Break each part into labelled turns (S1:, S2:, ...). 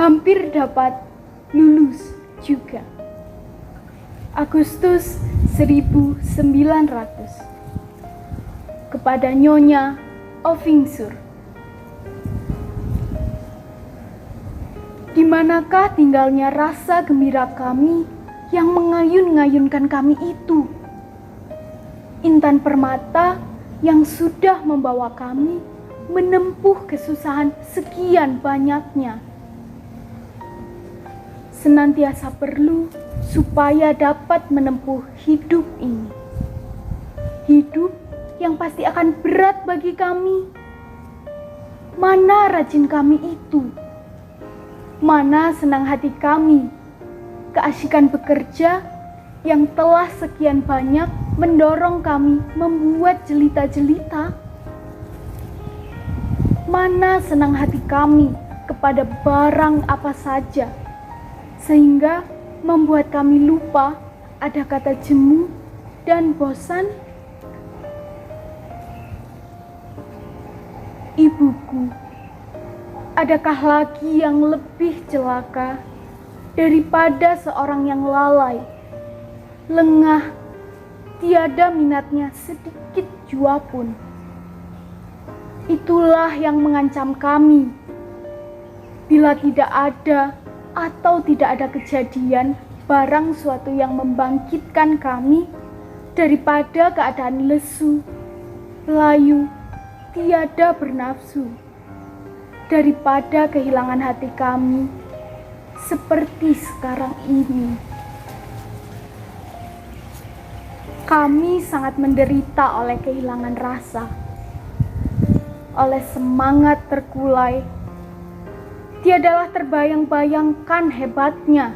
S1: hampir dapat lulus juga. Agustus 1900. Kepada Nyonya Ovingsur. Di manakah tinggalnya rasa gembira kami yang mengayun-ngayunkan kami itu? Intan permata yang sudah membawa kami menempuh kesusahan sekian banyaknya. Senantiasa perlu supaya dapat menempuh hidup ini. Hidup yang pasti akan berat bagi kami. Mana rajin kami itu? Mana senang hati kami? Keasikan bekerja yang telah sekian banyak mendorong kami membuat jelita-jelita. Mana senang hati kami kepada barang apa saja, sehingga membuat kami lupa ada kata jemu dan bosan. Ibuku, adakah lagi yang lebih celaka daripada seorang yang lalai, lengah, tiada minatnya sedikit jua pun? Itulah yang mengancam kami. Bila tidak ada atau tidak ada kejadian barang suatu yang membangkitkan kami daripada keadaan lesu, layu, tiada bernafsu, daripada kehilangan hati kami seperti sekarang ini. Kami sangat menderita oleh kehilangan rasa, oleh semangat terkulai. Tiadalah terbayang-bayangkan hebatnya.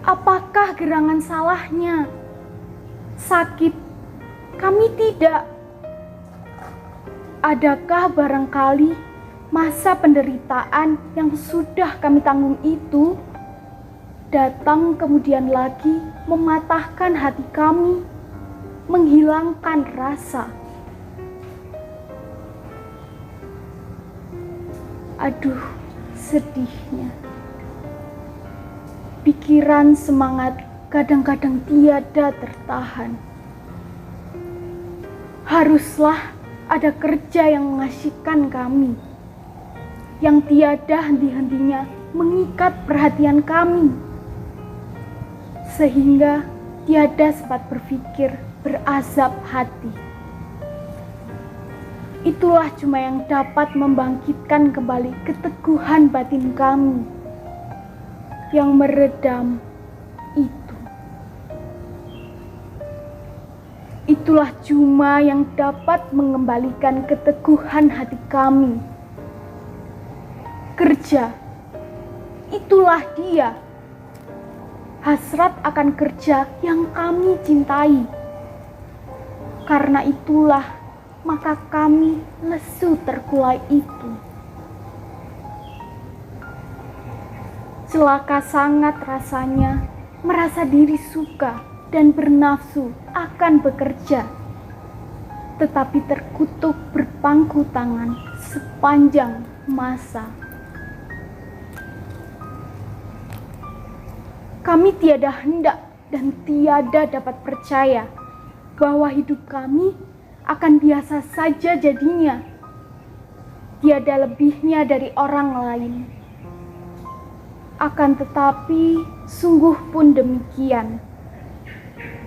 S1: Apakah gerangan salahnya? Sakit kami tidak. Adakah barangkali masa penderitaan yang sudah kami tanggung itu datang kemudian lagi mematahkan hati kami, menghilangkan rasa? Aduh, sedihnya. Pikiran semangat kadang-kadang tiada tertahan. Haruslah ada kerja yang mengasyikkan kami, yang tiada henti-hentinya mengikat perhatian kami, sehingga tiada sempat berpikir berazab hati. Itulah cuma yang dapat membangkitkan kembali keteguhan batin kami yang meredam itu. Itulah cuma yang dapat mengembalikan keteguhan hati kami. Kerja, itulah dia. Hasrat akan kerja yang kami cintai. Karena itulah maka kami lesu terkulai itu. Celaka sangat rasanya merasa diri suka dan bernafsu akan bekerja, tetapi terkutuk berpangku tangan sepanjang masa. Kami tiada hendak dan tiada dapat percaya bahwa hidup kami akan biasa saja jadinya, tiada lebihnya dari orang lain. Akan tetapi sungguh pun demikian,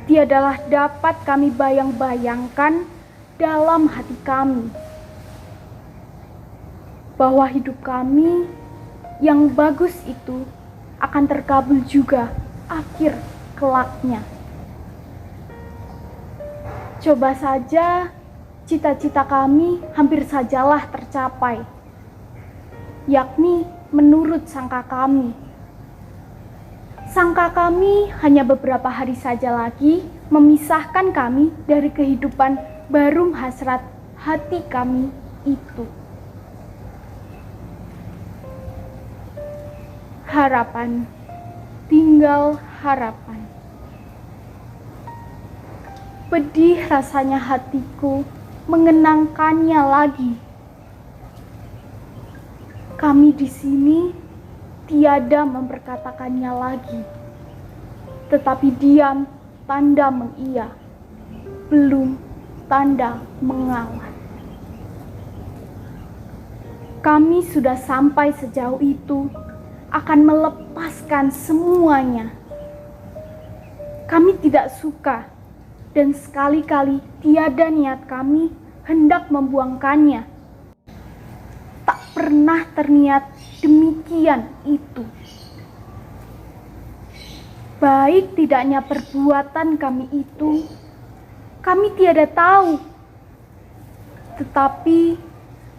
S1: tiadalah dapat kami bayang-bayangkan dalam hati kami bahwa hidup kami yang bagus itu akan terkabul juga akhir kelaknya. Coba saja cita-cita kami hampir sajalah tercapai, yakni menurut sangka kami. Sangka kami hanya beberapa hari saja lagi memisahkan kami dari kehidupan baru hasrat hati kami itu. Harapan, tinggal harapan. Pedih rasanya hatiku mengenangkannya lagi. Kami di sini tiada memperkatakannya lagi, tetapi diam tanda mengiya, belum tanda mengalah. Kami sudah sampai sejauh itu, akan melepaskan semuanya. Kami tidak suka, dan sekali-kali tiada niat kami hendak membuangkannya. Tak pernah terniat demikian itu. Baik tidaknya perbuatan kami itu, kami tiada tahu. Tetapi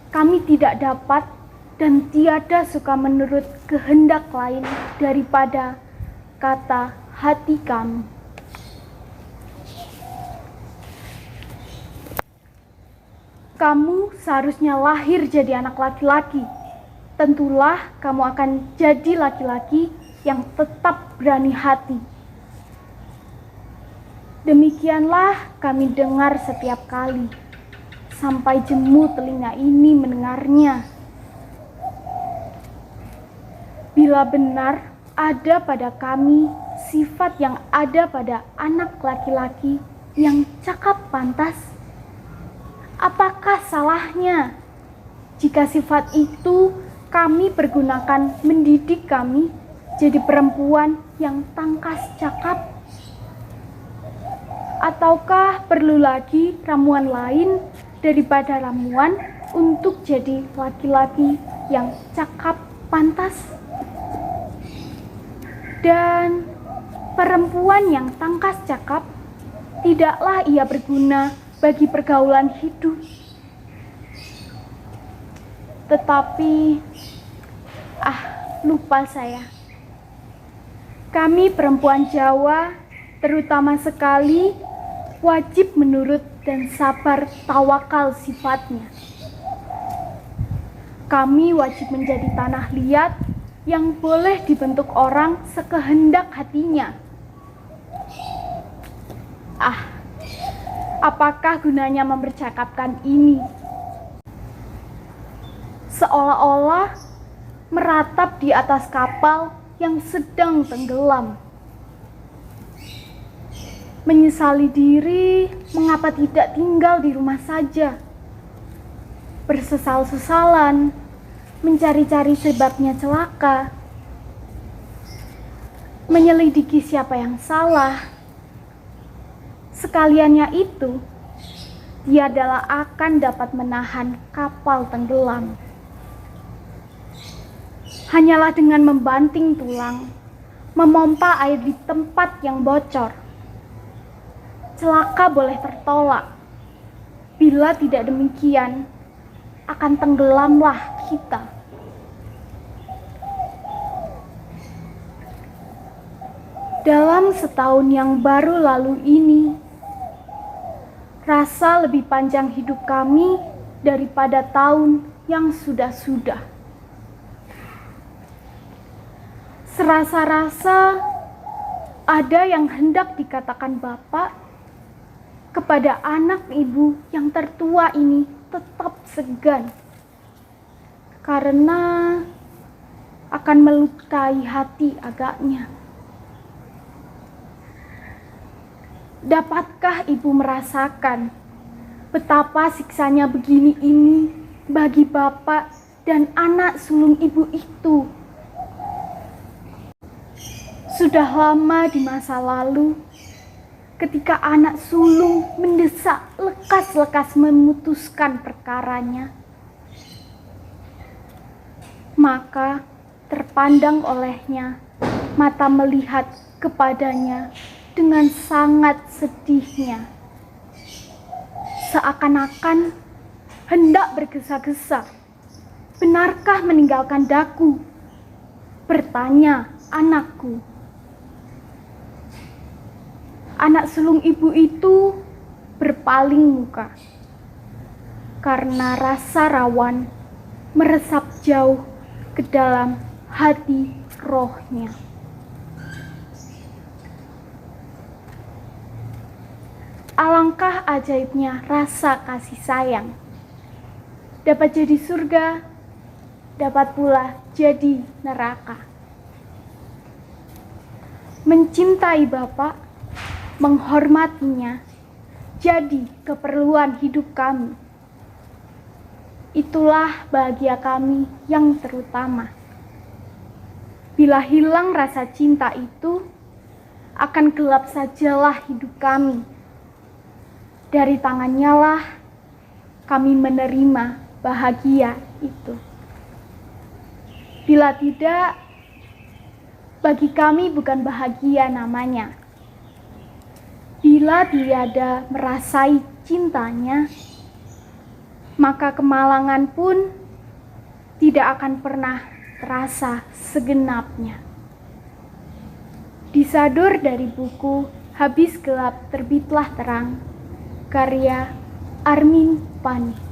S1: kami tidak dapat dan tiada suka menurut kehendak lain daripada kata hati kami. Kamu seharusnya lahir jadi anak laki-laki. Tentulah kamu akan jadi laki-laki yang tetap berani hati. Demikianlah kami dengar setiap kali, sampai jemu telinga ini mendengarnya. Bila benar ada pada kami sifat yang ada pada anak laki-laki yang cakap pantas, apakah salahnya jika sifat itu kami pergunakan mendidik kami jadi perempuan yang tangkas cakap? Ataukah perlu lagi ramuan lain daripada ramuan untuk jadi laki-laki yang cakap pantas? Dan perempuan yang tangkas cakap tidaklah ia berguna bagi pergaulan hidup. Tetapi, lupa saya. Kami perempuan Jawa, terutama sekali, wajib menurut dan sabar tawakal sifatnya. Kami wajib menjadi tanah liat yang boleh dibentuk orang sekehendak hatinya. Apakah gunanya mempercakapkan ini? Seolah-olah meratap di atas kapal yang sedang tenggelam. Menyesali diri mengapa tidak tinggal di rumah saja. Bersesal-sesalan, mencari-cari sebabnya celaka. Menyelidiki siapa yang salah. Sekaliannya itu, dia adalah akan dapat menahan kapal tenggelam. Hanyalah dengan membanting tulang, memompa air di tempat yang bocor. Celaka boleh tertolak. Bila tidak demikian, akan tenggelamlah kita. Dalam setahun yang baru lalu ini, rasa lebih panjang hidup kami daripada tahun yang sudah-sudah. Serasa-rasa ada yang hendak dikatakan Bapak kepada anak ibu yang tertua ini tetap segan, karena akan melukai hati agaknya. Dapatkah ibu merasakan betapa siksanya begini ini bagi bapak dan anak sulung ibu itu? Sudah lama di masa lalu, ketika anak sulung mendesak lekas-lekas memutuskan perkaranya, maka terpandang olehnya mata melihat kepadanya dengan sangat sedihnya, seakan-akan hendak bergesa-gesa. Benarkah meninggalkan daku? Bertanya anakku. Anak sulung ibu itu berpaling muka, karena rasa rawan meresap jauh ke dalam hati rohnya. Alangkah ajaibnya rasa kasih sayang. Dapat jadi surga dapat pula jadi neraka. Mencintai Bapa, menghormatinya, jadi keperluan hidup kami. Itulah bahagia kami yang terutama. Bila hilang rasa cinta itu, akan gelap sajalah hidup kami. Dari tangannya lah kami menerima bahagia itu. Bila tidak, bagi kami bukan bahagia namanya. Bila tiada merasai cintanya, maka kemalangan pun tidak akan pernah terasa segenapnya. Disadur dari buku Habis Gelap Terbitlah Terang, karya Armin Pani.